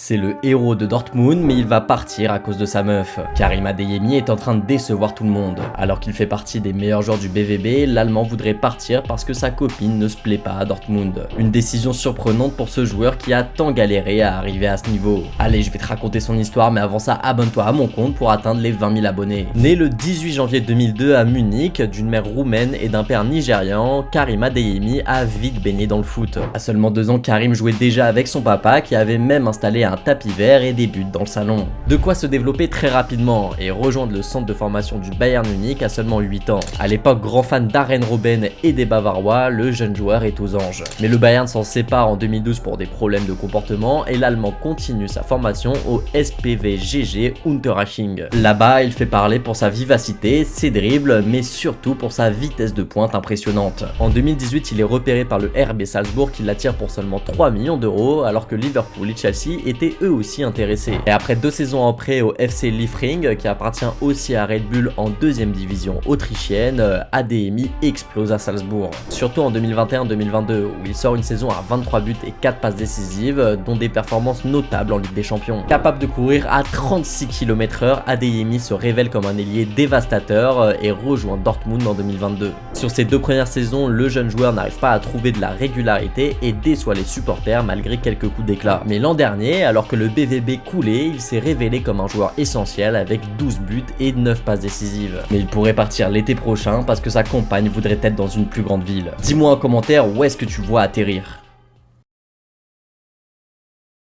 C'est le héros de Dortmund, mais il va partir à cause de sa meuf. Karim Adeyemi est en train de décevoir tout le monde. Alors qu'il fait partie des meilleurs joueurs du BVB, l'Allemand voudrait partir parce que sa copine ne se plaît pas à Dortmund. Une décision surprenante pour ce joueur qui a tant galéré à arriver à ce niveau. Allez, je vais te raconter son histoire, mais avant ça, abonne-toi à mon compte pour atteindre les 20 000 abonnés. Né le 18 janvier 2002 à Munich, d'une mère roumaine et d'un père nigérian, Karim Adeyemi a vite baigné dans le foot. À seulement 2 ans, Karim jouait déjà avec son papa qui avait même installé un tapis vert et des buts dans le salon. De quoi se développer très rapidement et rejoindre le centre de formation du Bayern Munich à seulement 8 ans. À l'époque, grand fan d'Arjen Robben et des Bavarois, le jeune joueur est aux anges. Mais le Bayern s'en sépare en 2012 pour des problèmes de comportement et l'Allemand continue sa formation au SPV GG Unterhaching. Là-bas, il fait parler pour sa vivacité, ses dribbles, mais surtout pour sa vitesse de pointe impressionnante. En 2018, il est repéré par le RB Salzbourg qui l'attire pour seulement 3 millions d'euros alors que Liverpool et Chelsea étaient eux aussi intéressés. Et après 2 saisons en prêt au FC Liefering, qui appartient aussi à Red Bull en 2e division autrichienne, Adeyemi explose à Salzbourg. Surtout en 2021-2022, où il sort une saison à 23 buts et 4 passes décisives, dont des performances notables en Ligue des Champions. Capable de courir à 36 km/h, Adeyemi se révèle comme un ailier dévastateur et rejoint Dortmund en 2022. Sur ses 2 premières saisons, le jeune joueur n'arrive pas à trouver de la régularité et déçoit les supporters malgré quelques coups d'éclat. Mais l'an dernier, alors que le BVB coulait, il s'est révélé comme un joueur essentiel avec 12 buts et 9 passes décisives. Mais il pourrait partir l'été prochain parce que sa compagne voudrait être dans une plus grande ville. Dis-moi en commentaire où est-ce que tu vois atterrir.